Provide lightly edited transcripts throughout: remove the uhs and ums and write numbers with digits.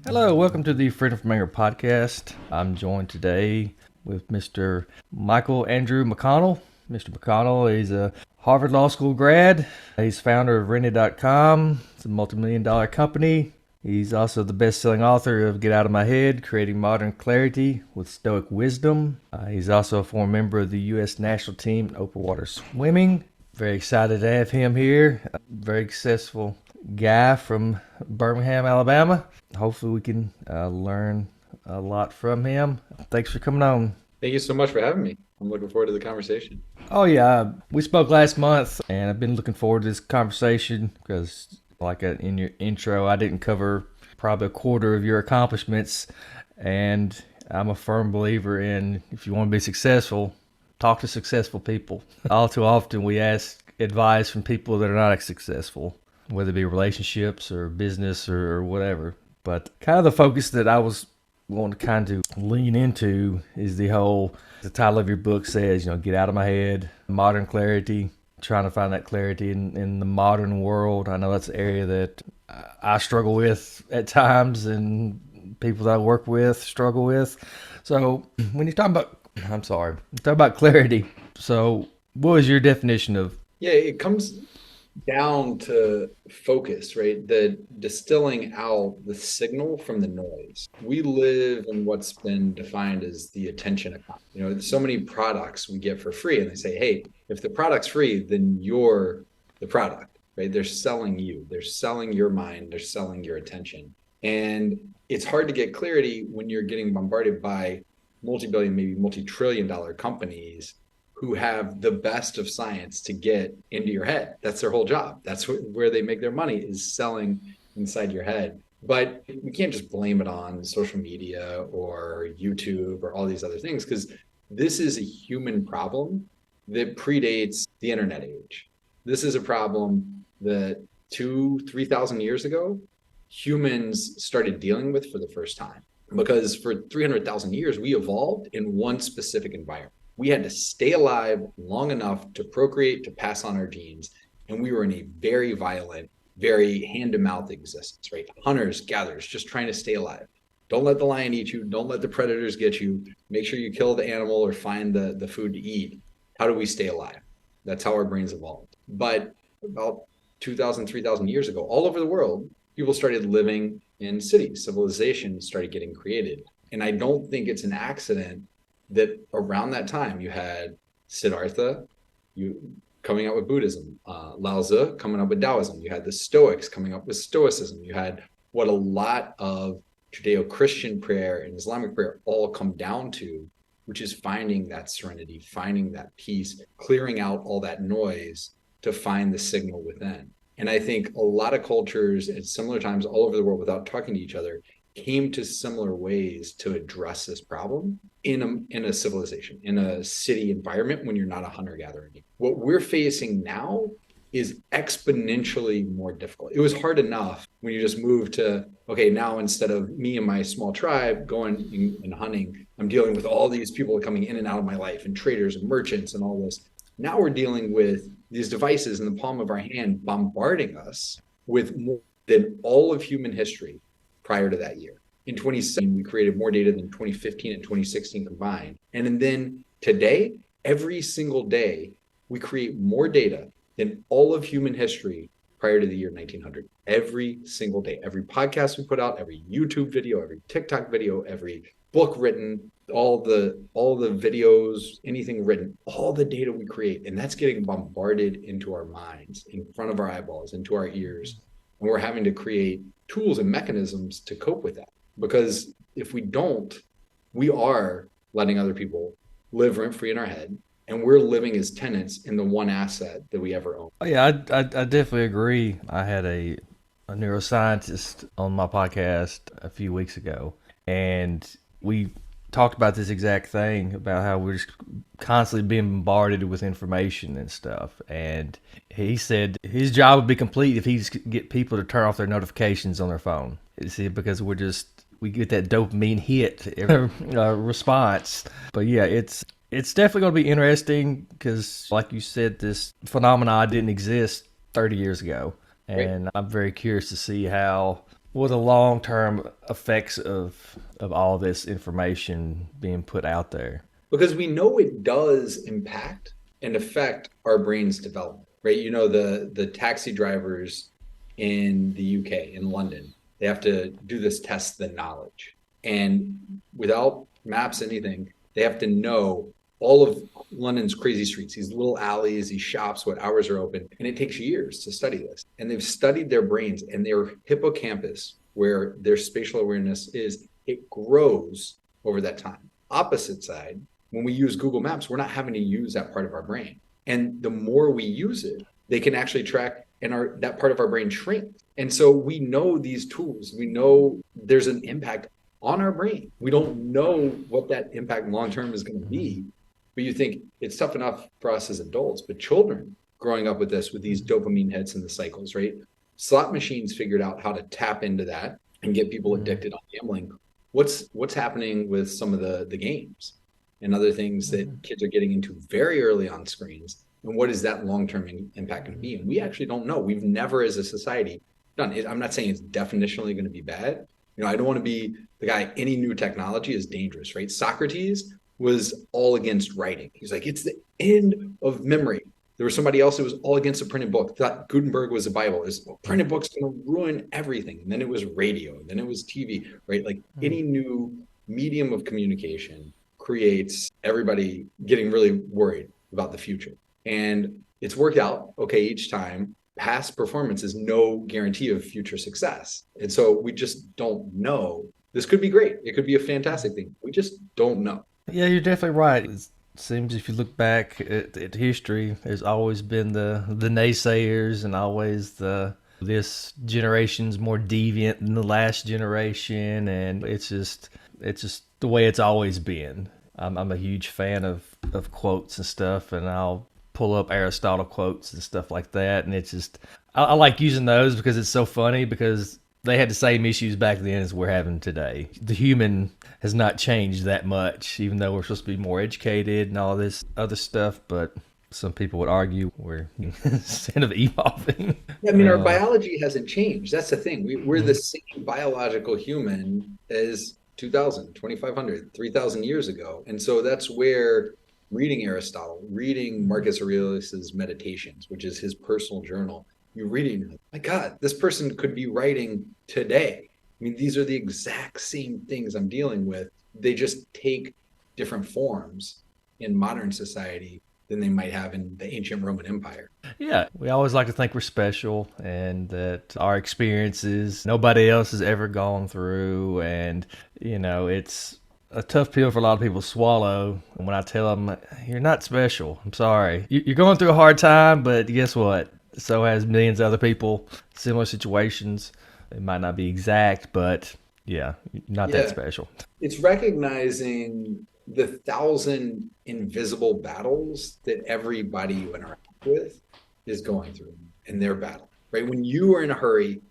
Hello, welcome to the Freedom from Anger podcast. I'm joined today with Mr. Michael Andrew McConnell. Mr. McConnell is a Harvard Law School grad. He's founder of Rented.com. It's a multi-million-dollar company. He's also the best-selling author of Get Out of My Head, Creating Modern Clarity with Stoic Wisdom. He's also a former member of the U.S. national team in open water swimming. Very excited to have him here. A very successful guy from Birmingham, Alabama. Hopefully we can learn a lot from him. Thanks for coming on. Thank you so much for having me. I'm looking forward to the conversation. Oh yeah, we spoke last month and I've been looking forward to this conversation because in your intro, I didn't cover probably a quarter of your accomplishments, and I'm a firm believer in if you want to be successful, talk to successful people. All too often we ask advice from people that are not successful, whether it be relationships or business or whatever. But kind of the focus that I was wanting to kind of lean into is the title of your book says, get out of my head, modern clarity, trying to find that clarity in the modern world. I know that's an area that I struggle with at times and people that I work with struggle with. So when you talk about clarity. So what was your definition of? Yeah, it comes down to focus, right? The distilling out the signal from the noise. We live in what's been defined as the attention economy. There's so many products we get for free, and they say, hey, if the product's free, then you're the product, right? They're selling you, they're selling your mind, they're selling your attention. And it's hard to get clarity when you're getting bombarded by multi-billion, maybe multi-trillion-dollar companies who have the best of science to get into your head. That's their whole job. That's where they make their money, is selling inside your head. But we can't just blame it on social media or YouTube or all these other things, because this is a human problem that predates the internet age. This is a problem that 3,000 years ago, humans started dealing with for the first time. Because for 300,000 years, we evolved in one specific environment. We had to stay alive long enough to procreate, to pass on our genes. And we were in a very violent, very hand-to-mouth existence, right? Hunters, gatherers, just trying to stay alive. Don't let the lion eat you. Don't let the predators get you. Make sure you kill the animal or find the food to eat. How do we stay alive? That's how our brains evolved. But about 2,000, 3,000 years ago, all over the world, people started living in cities. Civilization started getting created. And I don't think it's an accident that around that time you had Siddhartha coming up with Buddhism, Lao Tzu coming up with Taoism, you had the Stoics coming up with Stoicism, you had what a lot of Judeo-Christian prayer and Islamic prayer all come down to, which is finding that serenity, finding that peace, clearing out all that noise to find the signal within. And I think a lot of cultures at similar times all over the world, without talking to each other, came to similar ways to address this problem in a civilization, in a city environment when you're not a hunter-gatherer. What we're facing now is exponentially more difficult. It was hard enough when you just moved to, okay, now instead of me and my small tribe going and hunting, I'm dealing with all these people coming in and out of my life and traders and merchants and all this. Now we're dealing with these devices in the palm of our hand bombarding us with more than all of human history prior to that year. In 2017, we created more data than 2015 and 2016 combined. And then today, every single day, we create more data than all of human history prior to the year 1900. Every single day, every podcast we put out, every YouTube video, every TikTok video, every book written, all the videos, anything written, all the data we create, and that's getting bombarded into our minds, in front of our eyeballs, into our ears. And we're having to create tools and mechanisms to cope with that. Because if we don't, we are letting other people live rent-free in our head, and we're living as tenants in the one asset that we ever own. Oh, yeah, I definitely agree. I had a neuroscientist on my podcast a few weeks ago, and we talked about this exact thing, about how we're just constantly being bombarded with information and stuff. And he said his job would be complete if he just get people to turn off their notifications on their phone. See, because we get that dopamine hit response. But yeah, it's definitely going to be interesting because, like you said, this phenomena didn't exist 30 years ago. And I'm very curious to see how what are the long term effects of all this information being put out there? Because we know it does impact and affect our brain's development, right? You know, the taxi drivers in the UK, in London, they have to do this test, the knowledge. And without maps, anything, they have to know all of London's crazy streets, these little alleys, these shops, what hours are open. And it takes years to study this. And they've studied their brains and their hippocampus, where their spatial awareness is, it grows over that time. Opposite side, when we use Google Maps, we're not having to use that part of our brain. And the more we use it, they can actually track and that part of our brain shrinks. And so we know these tools, we know there's an impact on our brain. We don't know what that impact long term is going to be. But you think it's tough enough for us as adults, but children growing up with this, with these dopamine hits and the cycles, right? Slot machines figured out how to tap into that and get people addicted on gambling. What's happening with some of the games and other things that kids are getting into very early on screens? And what is that long-term impact going to be? And we actually don't know. We've never, as a society, done it. I'm not saying it's definitionally going to be bad. You know, I don't want to be the guy, any new technology is dangerous, right? Socrates was all against writing. He's like, it's the end of memory. There was somebody else who was all against a printed book. Thought Gutenberg was the Bible. It was, printed book's going to ruin everything. And then it was radio. And then it was TV, right? Like any new medium of communication creates everybody getting really worried about the future. And it's worked out okay each time. Past performance is no guarantee of future success. And so we just don't know. This could be great. It could be a fantastic thing. We just don't know. Yeah, you're definitely right. It seems if you look back at history, there's always been the naysayers and always this generation's more deviant than the last generation, and it's just the way it's always been. I'm a huge fan of quotes and stuff, and I'll pull up Aristotle quotes and stuff like that, and it's just I like using those because it's so funny because they had the same issues back then as we're having today. The human has not changed that much, even though we're supposed to be more educated and all this other stuff. But some people would argue we're instead of evolving. I mean, our biology hasn't changed. That's the thing. We're the same biological human as 2000, 2500, 3000 years ago. And so that's where reading Aristotle, reading Marcus Aurelius's Meditations, which is his personal journal, you read it and you're like, my God, this person could be writing today. I mean, these are the exact same things I'm dealing with. They just take different forms in modern society than they might have in the ancient Roman Empire. Yeah, we always like to think we're special and that our experiences nobody else has ever gone through. And, it's a tough pill for a lot of people to swallow. And when I tell them, you're not special, I'm sorry. You're going through a hard time, but guess what? So has millions of other people, similar situations. It might not be exact, but yeah, not that Yeah, special. it's recognizing the thousand invisible battles that everybody you interact with is going through in their battle, right? When you are in a hurry,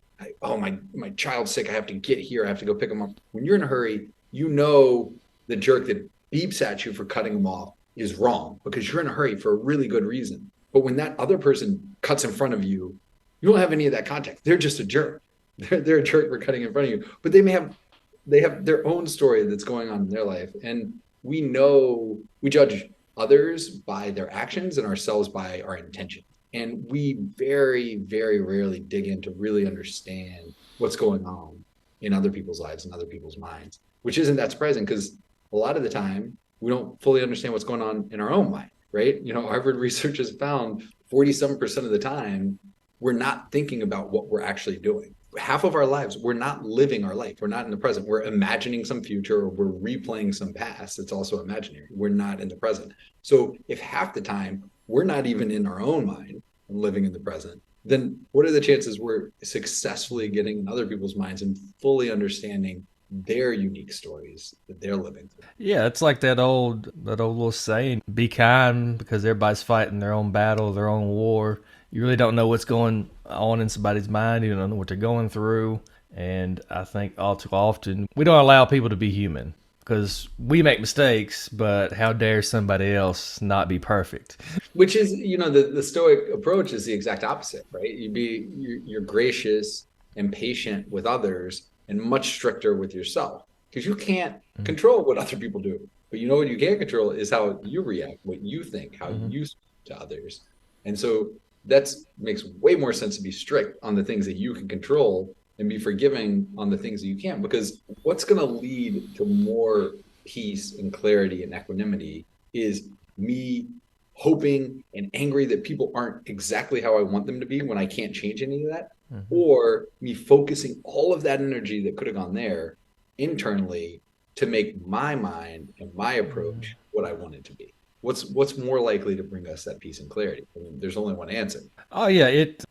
oh, my child's sick, I have to get here, I have to go pick them up. When you're in a hurry, you know the jerk that beeps at you for cutting them off is wrong because you're in a hurry for a really good reason. But when that other person cuts in front of you, you don't have any of that context. They're just a jerk. They're a jerk for cutting in front of you. But they have their own story that's going on in their life. And we know we judge others by their actions and ourselves by our intention. And we very, very rarely dig in to really understand what's going on in other people's lives and other people's minds, which isn't that surprising because a lot of the time we don't fully understand what's going on in our own mind, right? Harvard research has found 47% of the time we're not thinking about what we're actually doing. Half of our lives, we're not living our life. We're not in the present. We're imagining some future or we're replaying some past. It's also imaginary. We're not in the present. So if half the time we're not even in our own mind and living in the present, then what are the chances we're successfully getting in other people's minds and fully understanding their unique stories that they're living through? Yeah, it's like that old little saying, be kind because everybody's fighting their own battle, their own war. You really don't know what's going on in somebody's mind. You don't know what they're going through. And I think all too often we don't allow people to be human because we make mistakes, but how dare somebody else not be perfect? Which is, the Stoic approach is the exact opposite, right? You're gracious and patient with others and much stricter with yourself because you can't control what other people do. But you know what you can control is how you react, what you think, how Mm-hmm. you speak to others. And so that makes way more sense to be strict on the things that you can control and be forgiving on the things that you can't. Because what's going to lead to more peace and clarity and equanimity is me hoping and angry that people aren't exactly how I want them to be when I can't change any of that, Mm-hmm. or me focusing all of that energy that could have gone there internally to make my mind and my approach what I want it to be. What's more likely to bring us that peace and clarity? I mean, there's only one answer. Oh yeah, it.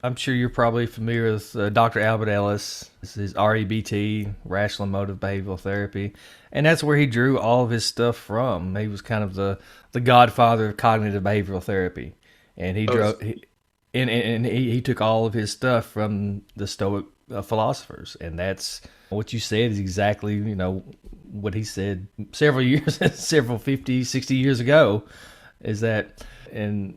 I'm sure you're probably familiar with Dr. Albert Ellis. This is REBT, Rational Emotive Behavioral Therapy, and that's where he drew all of his stuff from. He was kind of the godfather of cognitive behavioral therapy, and he Oh, drove. And he took all of his stuff from the Stoic philosophers, and that's what you said is exactly what he said several years, several 50, 60 years ago, is that and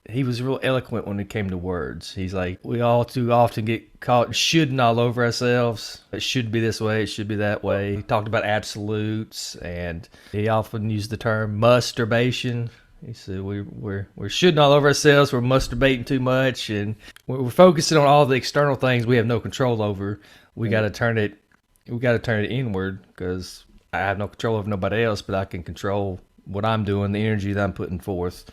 he was real eloquent when it came to words. He's like, we all too often get caught shoulding all over ourselves. It should be this way, it should be that way. He talked about absolutes, and he often used the term masturbation. He said we're shooting all over ourselves. We're masturbating too much, and we're focusing on all the external things we have no control over. We got to turn it. We got to turn it inward because I have no control over nobody else, but I can control what I'm doing, the energy that I'm putting forth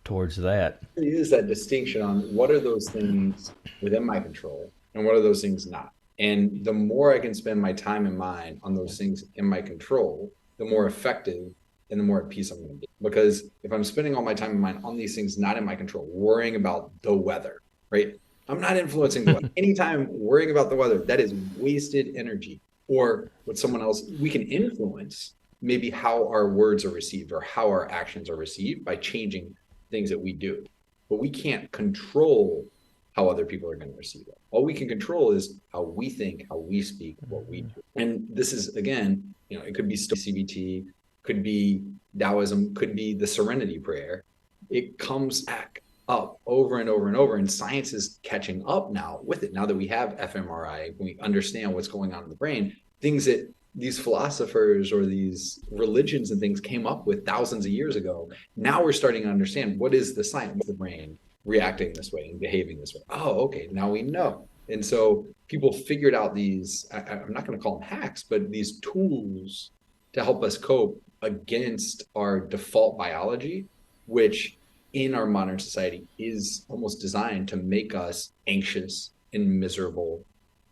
towards that. is that distinction on what are those things within my control and what are those things not. And the more I can spend my time and mind on those things in my control, the more effective and the more at peace I'm going to be. Because if I'm spending all my time and mind on these things not in my control, worrying about the weather, right? I'm not influencing the weather. Anytime worrying about the weather, that is wasted energy. Or with someone else, we can influence maybe how our words are received or how our actions are received by changing things that we do. But we can't control how other people are going to receive it. All we can control is how we think, how we speak, what we do. And this is, again, it could be CBT, could be Taoism, could be the serenity prayer. It comes back up over and over and over. And science is catching up now with it. Now that we have fMRI, we understand what's going on in the brain, things that these philosophers or these religions and things came up with thousands of years ago. Now we're starting to understand what is the science, what's the brain reacting this way and behaving this way. Oh, okay, now we know. And so people figured out these, I'm not going to call them hacks, but these tools to help us cope against our default biology, which in our modern society is almost designed to make us anxious and miserable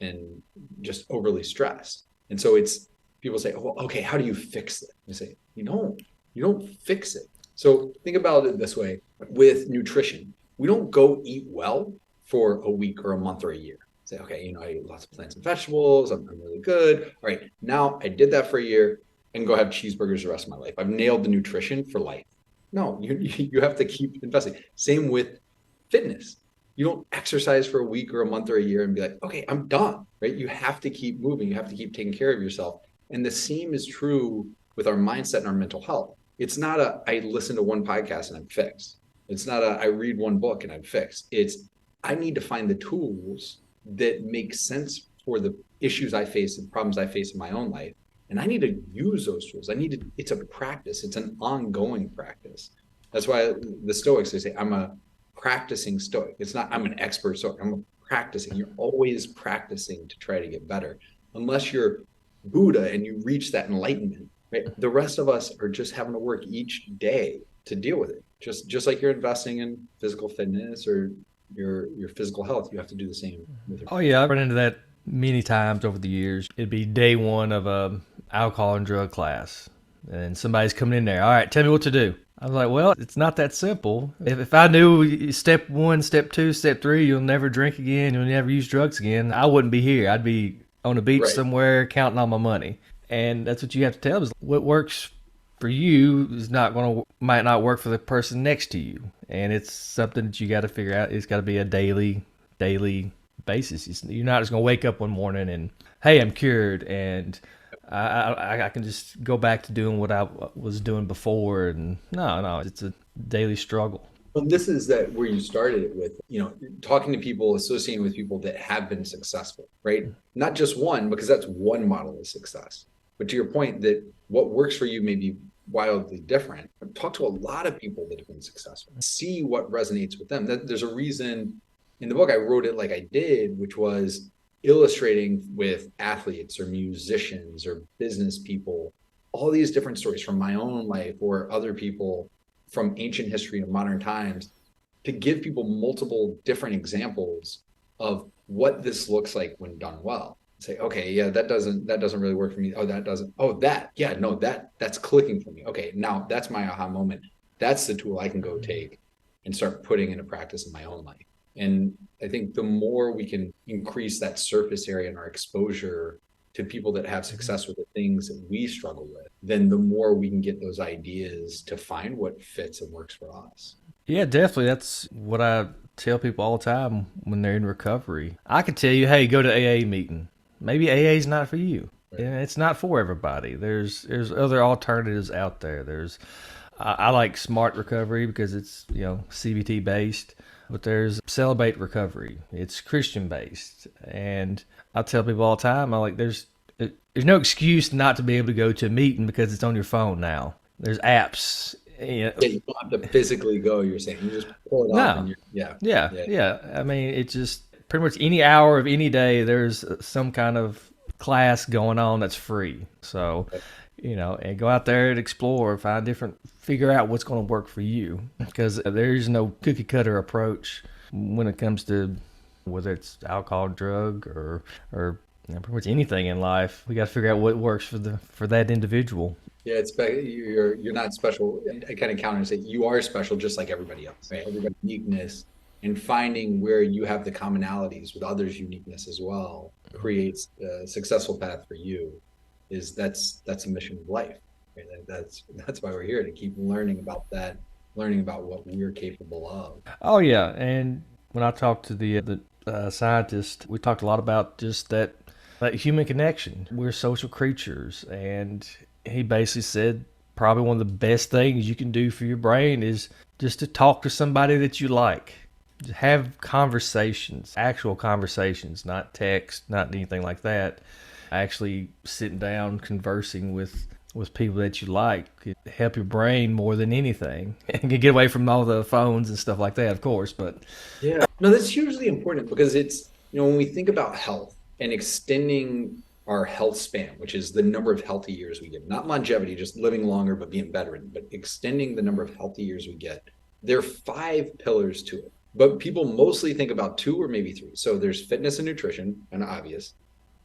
and just overly stressed. And so it's people say, oh, well, okay, how do you fix it? I say, you don't fix it. So think about it this way with nutrition. We don't go eat well for a week or a month or a year. Say, okay, I eat lots of plants and vegetables. I'm really good. All right, now I did that for a year and go have cheeseburgers the rest of my life. I've nailed the nutrition for life. No, you have to keep investing. Same with fitness. You don't exercise for a week or a month or a year and be like, okay, I'm done, right? You have to keep moving. You have to keep taking care of yourself. And the same is true with our mindset and our mental health. It's not I listen to one podcast and I'm fixed. It's not I read one book and I'm fixed. It's I need to find the tools that make sense for the issues I face and problems I face in my own life. And I need to use those tools. It's a practice. It's an ongoing practice. That's why the Stoics, they say, I'm a practicing Stoic. It's not, I'm an expert Stoic. I'm practicing. You're always practicing to try to get better. Unless you're Buddha and you reach that enlightenment, right? The rest of us are just having to work each day to deal with it. Just like you're investing in physical fitness or your physical health, you have to do the same with your. Oh yeah, I've run into that many times over the years. It'd be day one of a alcohol and drug class, and somebody's coming in there. All right, tell me what to do. I was like, well, it's not that simple. If I knew step one, step two, step three, you'll never drink again, you'll never use drugs again, I wouldn't be here. I'd be on a beach Right. somewhere counting all my money. And that's what you have to tell them. Is what works for you is might not work for the person next to you. And it's something that you got to figure out. It's got to be a daily basis. You're not just going to wake up one morning and, hey, I'm cured, and I can just go back to doing what I was doing before. And no, it's a daily struggle. Well, this is that where you started it with, talking to people, associating with people that have been successful, right? Not just one, because that's one model of success. But to your point, that what works for you may be wildly different. Talk to a lot of people that have been successful. See what resonates with them. There's a reason in the book I wrote it like I did, which was illustrating with athletes or musicians or business people, all these different stories from my own life or other people from ancient history to modern times, to give people multiple different examples of what this looks like when done well. Say, okay, yeah, that doesn't really work for me. Oh, that doesn't. Oh, that, yeah, no, that's clicking for me. Okay, now that's my aha moment. That's the tool I can go take and start putting into practice in my own life. And I think the more we can increase that surface area and our exposure to people that have success with the things that we struggle with, then the more we can get those ideas to find what fits and works for us. Yeah, definitely. That's what I tell people all the time when they're in recovery. I could tell you, hey, go to AA meeting. Maybe AA is not for you. Right. And it's not for everybody. There's other alternatives out there. I like Smart Recovery because it's CBT based, but there's Celebrate Recovery. It's Christian based, and I tell people all the time, there's no excuse not to be able to go to a meeting because it's on your phone now. There's apps. Yeah, you don't have to physically go, you're saying. You just pull it up No, and yeah, yeah, yeah. yeah. I mean, it's just pretty much any hour of any day. There's some kind of class going on that's free. So, and go out there and explore, figure out what's going to work for you. Because there's no cookie cutter approach when it comes to whether it's alcohol, drug, or pretty much anything in life. We got to figure out what works for that individual. Yeah, you're not special. I kind of counter and say you are special just like everybody else, right? Everybody's uniqueness, and finding where you have the commonalities with others' uniqueness as well creates a successful path for you. That's a mission of life. Right? That's why we're here, to keep learning about that, learning about what we're capable of. Oh yeah, and when I talked to the scientist, we talked a lot about just that human connection. We're social creatures, and he basically said probably one of the best things you can do for your brain is just to talk to somebody that you like. Just have conversations, actual conversations, not text, not anything like that. Actually sitting down, conversing with people that you like could help your brain more than anything. And get away from all the phones and stuff like that, of course. But Yeah. No, that's hugely important because it's, when we think about health and extending our health span, which is the number of healthy years we get, not longevity, just living longer, but being bedridden, but extending the number of healthy years we get, there are 5 pillars to it. But people mostly think about 2 or maybe 3. So there's fitness and nutrition, and obvious.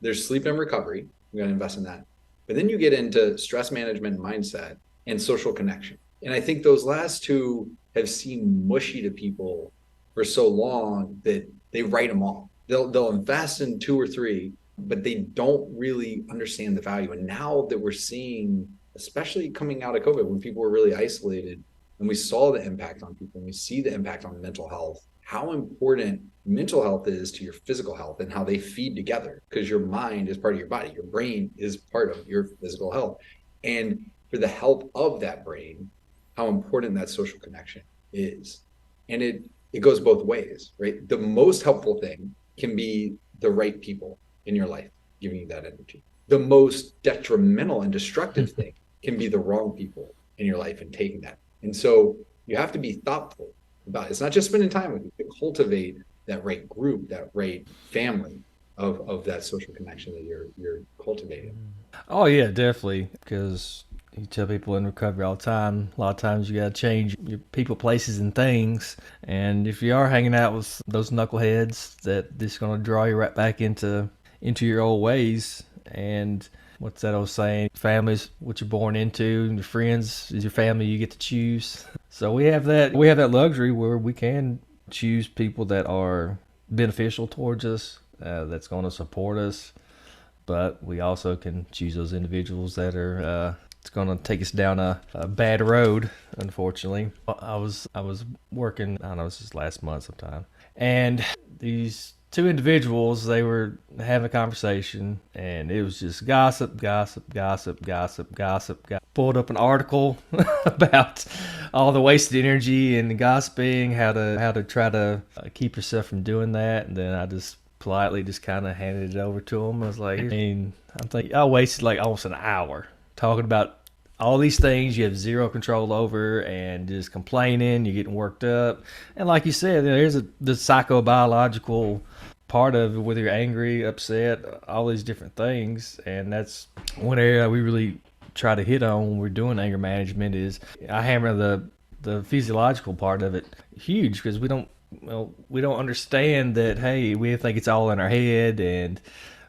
There's sleep and recovery. We got to invest in that. But then you get into stress management and mindset and social connection. And I think those last 2 have seemed mushy to people for so long that they write them off. They'll invest in 2 or 3, but they don't really understand the value. And now that we're seeing, especially coming out of COVID, when people were really isolated, and we saw the impact on people, and we see the impact on mental health, how important mental health is to your physical health and how they feed together, because your mind is part of your body, your brain is part of your physical health. And for the health of that brain, how important that social connection is. And it goes both ways, right? The most helpful thing can be the right people in your life giving you that energy. The most detrimental and destructive thing can be the wrong people in your life and taking that. And so you have to be thoughtful about it. It's not just spending time with you, to cultivate that right group, that right family of that social connection that you're cultivating. oh yeah, definitely, because you tell people in recovery all the time. A lot of times you got to change your people, places, and things. And if you are hanging out with those knuckleheads, that this is going to draw you right back into your old ways. And what's that old saying? Family's what you're born into, and your friends is your family you get to choose. So we have that luxury where we can choose people that are beneficial towards us, that's going to support us, but we also can choose those individuals that are it's going to take us down a bad road. Unfortunately, I was working. I don't know, this is last month sometime, and these two individuals. They were having a conversation, and it was just gossip, gossip, gossip, gossip, gossip. Pulled up an article about all the wasted energy and gossiping, how to try to keep yourself from doing that. And then I just politely just kind of handed it over to him. I was like, I mean, I'm thinking I wasted like almost an hour talking about all these things you have zero control over and just complaining, you're getting worked up. And like you said, there's the psychobiological part of it, whether you're angry, upset, all these different things. And that's one area we really try to hit on when we're doing anger management is I hammer the physiological part of it huge because we don't understand that, hey, we think it's all in our head,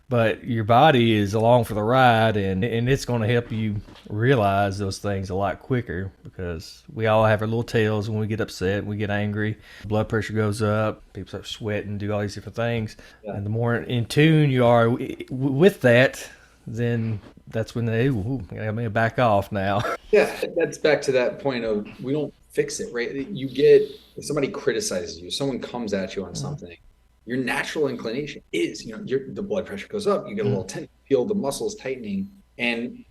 but your body is along for the ride, and it's going to help you realize those things a lot quicker because we all have our little tails when we get upset, we get angry, blood pressure goes up, people start sweating, do all these different things. Yeah. And the more in tune you are with that, then that's when they, I may back off now. Yeah, that's back to that point of we don't fix it, right? You get, if somebody criticizes you, someone comes at you on something, your natural inclination is, the blood pressure goes up, you get a little tension, feel the muscles tightening, and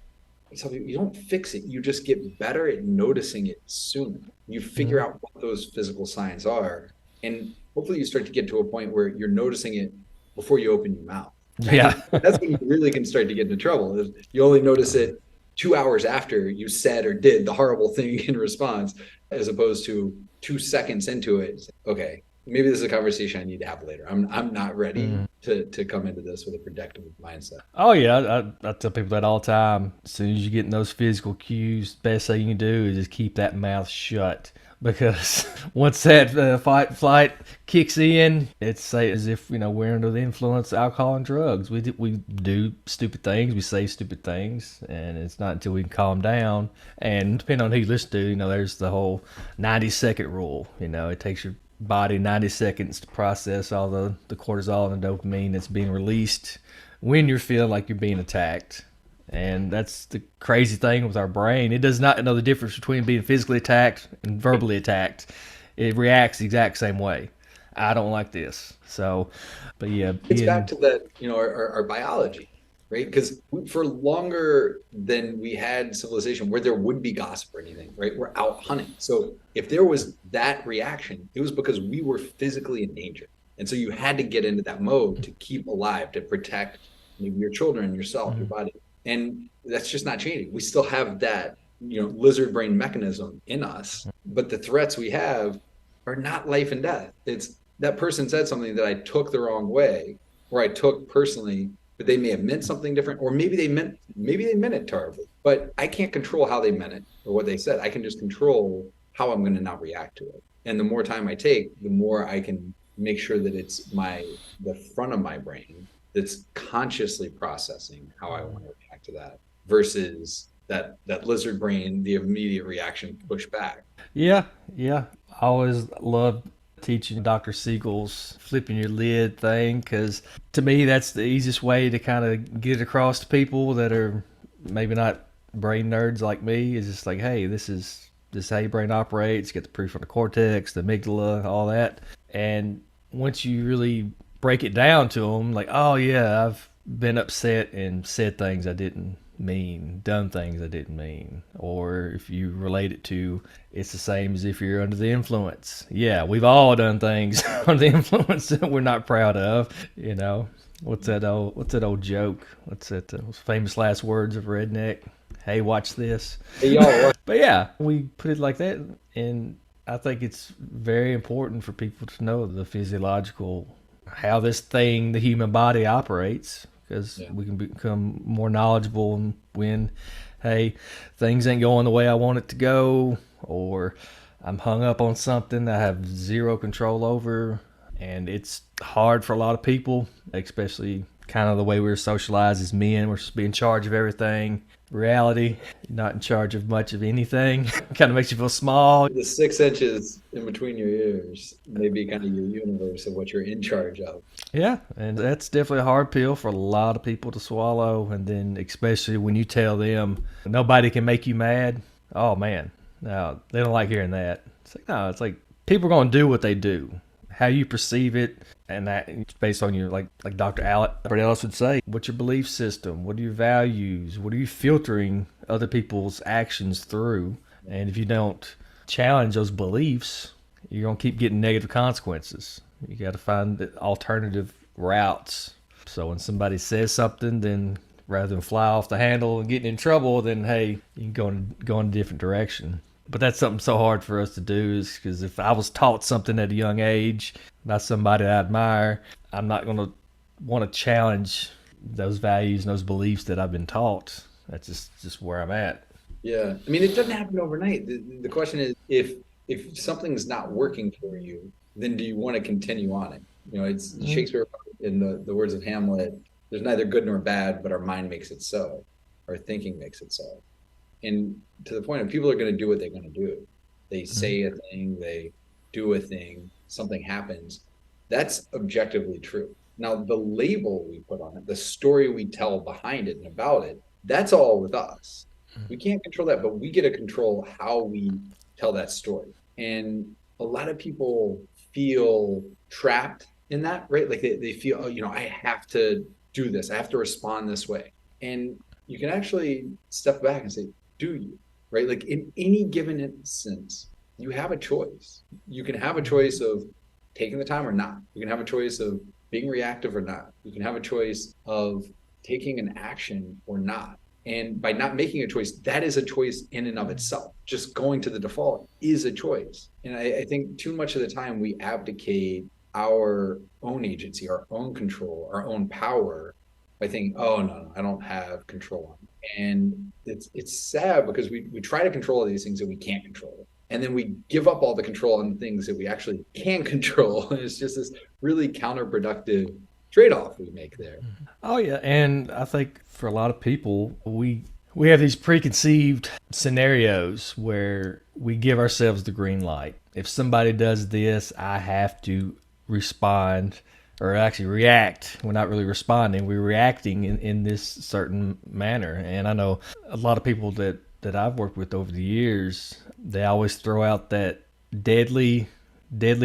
you don't fix it. You just get better at noticing it sooner. You figure out what those physical signs are, and hopefully you start to get to a point where you're noticing it before you open your mouth. Yeah. That's when you really can start to get into trouble. If you only notice it 2 hours after you said or did the horrible thing in response, as opposed to 2 seconds into it. Okay, maybe this is a conversation I need to have later. I'm not ready to come into this with a protective mindset. Oh yeah, I tell people that all the time. As soon as you get in those physical cues, best thing you can do is just keep that mouth shut. Because once that fight flight kicks in, it's as if we're under the influence of alcohol and drugs. We do stupid things, we say stupid things, and it's not until we can calm down. And depending on who you listen to, there's the whole 90-second rule. It takes your body 90 seconds to process all the cortisol and the dopamine that's being released when you're feeling like you're being attacked. And that's the crazy thing with our brain. It does not know the difference between being physically attacked and verbally attacked. It reacts the exact same way. I don't like this. So, but yeah. It's back to that, our biology, right? Because for longer than we had civilization where there would be gossip or anything, right? We're out hunting. So if there was that reaction, it was because we were physically in danger. And so you had to get into that mode to keep alive, to protect maybe your children, yourself, your body. And that's just not changing. We still have that, lizard brain mechanism in us, but the threats we have are not life and death. It's that person said something that I took the wrong way, or I took personally, but they may have meant something different, or maybe they meant it terribly, but I can't control how they meant it or what they said. I can just control how I'm going to not react to it. And the more time I take, the more I can make sure that it's the front of my brain that's consciously processing how I want to react to that versus that lizard brain, the immediate reaction, push back. Yeah. I always loved teaching Dr. Siegel's flipping your lid thing because to me that's the easiest way to kind of get it across to people that are maybe not brain nerds like me. Is just like, hey, this is how your brain operates. Get the prefrontal cortex, the amygdala, all that. And once you really break it down to them, like, oh yeah, I've been upset and said things I didn't mean, done things I didn't mean. Or if you relate it to, it's the same as if you're under the influence. Yeah, we've all done things under the influence that we're not proud of. What's that old joke? What's that those famous last words of redneck? Hey, watch this. Hey, y'all. But yeah, we put it like that, and I think it's very important for people to know the physiological, how this thing, the human body, operates, because we can become more knowledgeable when, hey, things ain't going the way I want it to go, or I'm hung up on something I have zero control over. And it's hard for a lot of people, especially kind of the way we're socialized as men. We're supposed to be in charge of everything. Reality, you're not in charge of much of anything. Kind of makes you feel small. The 6 inches in between your ears may be kind of your universe of what you're in charge of. Yeah, and that's definitely a hard pill for a lot of people to swallow. And then especially when you tell them nobody can make you mad. Oh man, no, they don't like hearing that. It's like, no, it's like people are going to do what they do. how you perceive it, and that it's based on your like Dr. Albert Ellis would say, what's your belief system? What are your values? What are you filtering other people's actions through? And if you don't challenge those beliefs, you're gonna keep getting negative consequences. You got to find the alternative routes. So when somebody says something, then rather than fly off the handle and getting in trouble, then hey, you can go in a different direction. But that's something so hard for us to do, is because if I was taught something at a young age by somebody I admire, I'm not going to want to challenge those values and those beliefs that I've been taught. That's just where I'm at. Yeah. I mean, it doesn't happen overnight. The question is, if something's not working for you, then do you want to continue on it? You know, it's Shakespeare in the words of Hamlet, there's neither good nor bad, but our mind makes it so. Our thinking makes it so. And to the point of people are going to do what they're going to do. They say a thing, they do a thing, something happens. That's objectively true. Now, the label we put on it, the story we tell behind it and about it, that's all with us. We can't control that, but we get to control how we tell that story. And a lot of people feel trapped in that, right? Like they feel, oh, you know, I have to do this. I have to respond this way. And you can actually step back and say, do you, right? Like in any given instance, you have a choice. You can have a choice of taking the time or not. You can have a choice of being reactive or not. You can have a choice of taking an action or not. And by not making a choice, that is a choice in and of itself. Just going to the default is a choice. And I think too much of the time we abdicate our own agency, our own control, our own power by thinking, oh, no, I don't have control on it. And it's sad because we try to control all these things that we can't control. And then we give up all the control on things that we actually can control. And it's just this really counterproductive trade-off we make there. Oh yeah, and I think for a lot of people, we have these preconceived scenarios where we give ourselves the green light. If somebody does this, I have to respond, or actually react. We're not really responding, we're reacting in this certain manner. And I know a lot of people that I've worked with over the years, they always throw out that deadly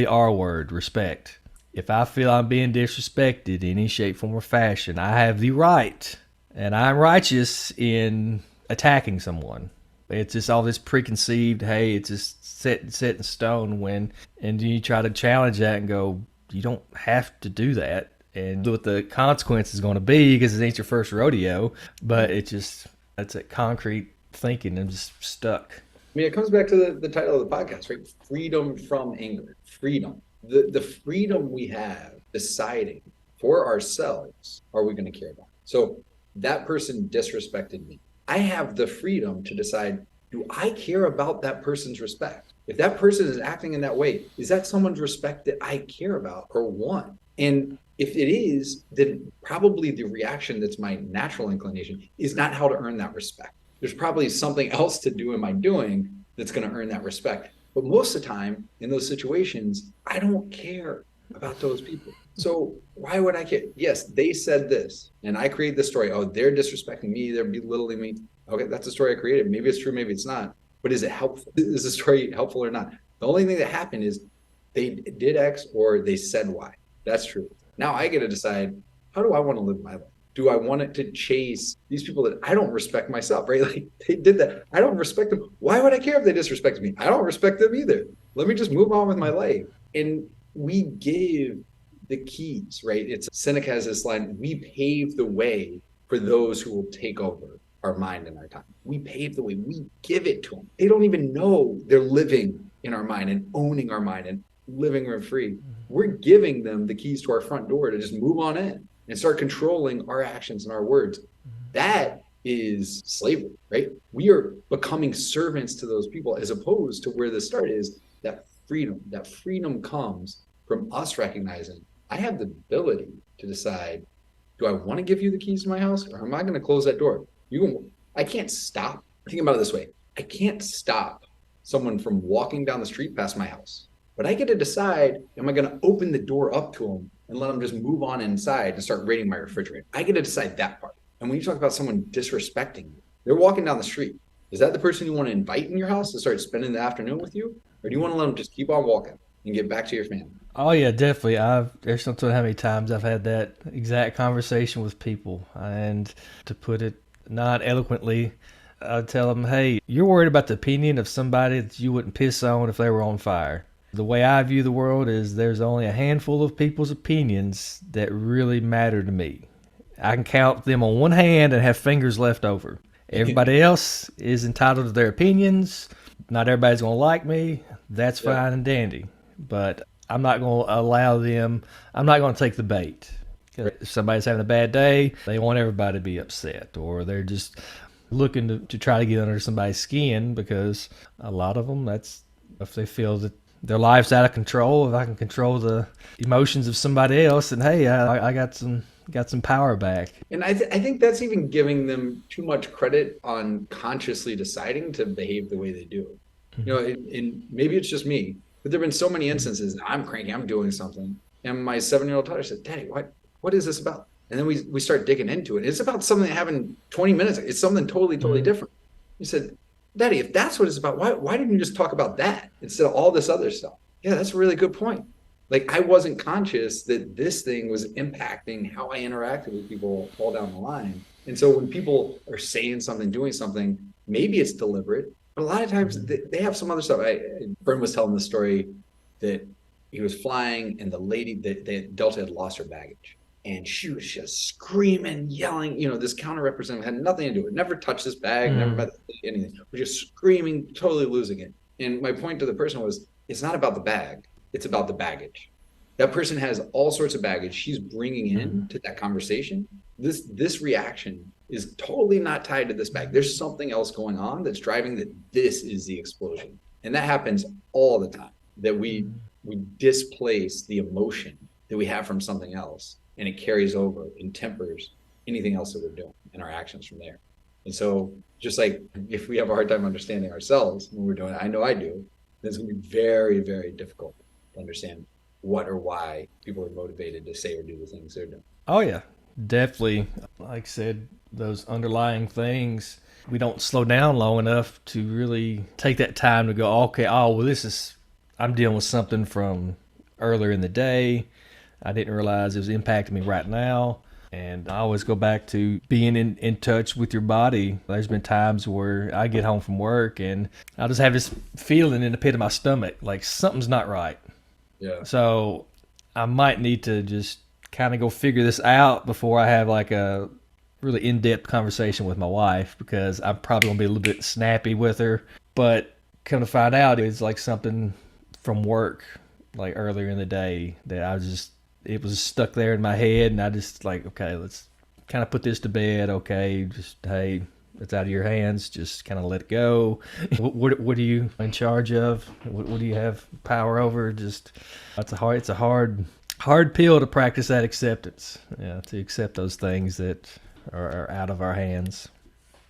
R word, respect. If I feel I'm being disrespected in any shape, form, or fashion, I have the right, and I'm righteous in attacking someone. It's just all this preconceived, hey, it's just set in stone when, and you try to challenge that and go, you don't have to do that, and what the consequence is going to be, because it ain't your first rodeo, but that's that concrete thinking and just stuck. I mean, it comes back to the title of the podcast, right? Freedom from anger. Freedom. The freedom we have deciding for ourselves, are we going to care about? So that person disrespected me. I have the freedom to decide, do I care about that person's respect? If that person is acting in that way, is that someone's respect that I care about or want? And if it is, then probably the reaction that's my natural inclination is not how to earn that respect. There's probably something else to do in my doing that's going to earn that respect. But most of the time in those situations, I don't care about those people. So why would I care? Yes, they said this and I create this story. Oh, they're disrespecting me. They're belittling me. Okay, that's the story I created. Maybe it's true, maybe it's not. But is it helpful? Is the story helpful or not? The only thing that happened is they did X or they said Y. That's true. Now I get to decide, how do I want to live my life? Do I want it to chase these people that I don't respect myself, right? Like they did that. I don't respect them. Why would I care if they disrespect me? I don't respect them either. Let me just move on with my life. And we give the keys, right? Seneca has this line, we pave the way for those who will take over our mind and our time. We pave the way. We give it to them. They don't even know they're living in our mind and owning our mind and living rent free. We're giving them the keys to our front door to just move on in and start controlling our actions and our words. That is slavery, right? We are becoming servants to those people, as opposed to where the start is, that freedom. That freedom comes from us recognizing I have the ability to decide, do I want to give you the keys to my house, or am I going to close that door? I can't stop. Think about it this way. I can't stop someone from walking down the street past my house, but I get to decide, am I going to open the door up to them and let them just move on inside and start raiding my refrigerator? I get to decide that part. And when you talk about someone disrespecting you, they're walking down the street. Is that the person you want to invite in your house to start spending the afternoon with you? Or do you want to let them just keep on walking and get back to your family? Oh yeah, definitely. There's no telling how many times I've had that exact conversation with people, and to put it not eloquently, I tell them, "Hey, you're worried about the opinion of somebody that you wouldn't piss on if they were on fire." The way I view the world is there's only a handful of people's opinions that really matter to me. I can count them on one hand and have fingers left over. Everybody else is entitled to their opinions. Not everybody's going to like me. That's Yep. fine and dandy. But I'm not going to allow them, I'm not going to take the bait. If somebody's having a bad day, they want everybody to be upset, or they're just looking to try to get under somebody's skin, because a lot of them, that's if they feel that their life's out of control. If I can control the emotions of somebody else, then hey, I got some power back. And I think that's even giving them too much credit on consciously deciding to behave the way they do. You know, and maybe it's just me, but there have been so many instances. I'm cranky, I'm doing something, and my 7-year-old daughter said, "Daddy, what is this about?" And then we start digging into it. It's about something that happened 20 minutes ago. It's something totally different. He said, "Daddy, if that's what it's about, why didn't you just talk about that instead of all this other stuff?" Yeah, that's a really good point. Like, I wasn't conscious that this thing was impacting how I interacted with people all down the line. And so when people are saying something, doing something, maybe it's deliberate, but a lot of times they have some other stuff. A friend was telling the story that he was flying, and the lady that Delta had lost her baggage. And she was just screaming, yelling. You know, this counter representative had nothing to do with it. Never touched this bag, never met anything. We're just screaming, totally losing it. And my point to the person was, it's not about the bag. It's about the baggage. That person has all sorts of baggage she's bringing in to that conversation. This reaction is totally not tied to this bag. There's something else going on that's driving that. This is the explosion. And that happens all the time, that we displace the emotion that we have from something else, and it carries over and tempers anything else that we're doing and our actions from there. And so, just like if we have a hard time understanding ourselves when we're doing it, I know I do, then it's going to be very, very difficult to understand what or why people are motivated to say or do the things they're doing. Oh yeah, definitely. Like I said, those underlying things, we don't slow down long enough to really take that time to go, okay, oh well, I'm dealing with something from earlier in the day. I didn't realize it was impacting me right now. And I always go back to being in touch with your body. There's been times where I get home from work and I just have this feeling in the pit of my stomach, like something's not right. Yeah. So I might need to just kind of go figure this out before I have like a really in-depth conversation with my wife, because I'm probably going to be a little bit snappy with her. But come to find out, it's like something from work, like earlier in the day, that it was stuck there in my head, and I just like, okay, let's kind of put this to bed. Okay, just, hey, it's out of your hands. Just kind of let it go. What are you in charge of? What do you have power over? Just it's a hard pill to practice that acceptance. Yeah, to accept those things that are out of our hands.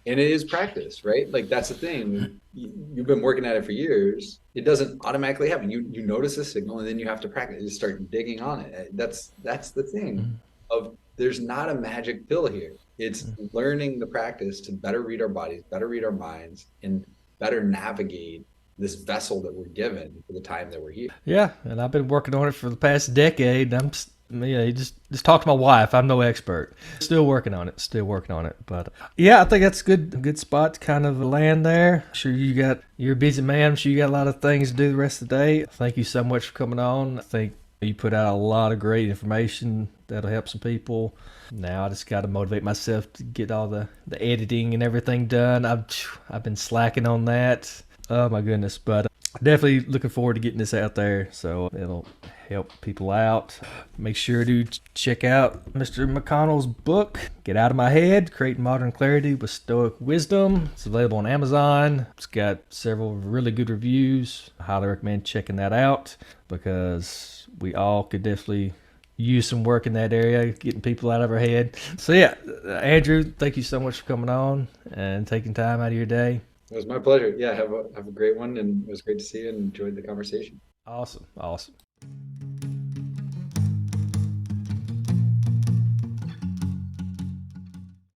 And it is practice, right? Like, that's the thing. You've been working at it for years. It doesn't automatically happen. You notice a signal, and then you have to practice. You start digging on it. That's the thing. Of there's not a magic pill here. It's learning the practice to better read our bodies, better read our minds, and better navigate this vessel that we're given for the time that we're here. Yeah, and I've been working on it for the past decade. You just talk to my wife. I'm no expert. Still working on it. But yeah, I think that's good spot to kind of land there. Sure, you're a busy man. I'm sure you got a lot of things to do the rest of the day. Thank you so much for coming on. I think you put out a lot of great information that'll help some people. Now I just got to motivate myself to get all the editing and everything done. I've been slacking on that. Oh my goodness, but definitely looking forward to getting this out there, so it'll help people out. Make sure to check out Mr. McConnell's book, Get Out of My Head, Create Modern Clarity with Stoic Wisdom. It's available on Amazon. It's got several really good reviews. I highly recommend checking that out, because we all could definitely use some work in that area, getting people out of our head. So yeah, Andrew, thank you so much for coming on and taking time out of your day. It was my pleasure. Yeah, have a great one, and it was great to see you and enjoyed the conversation. Awesome.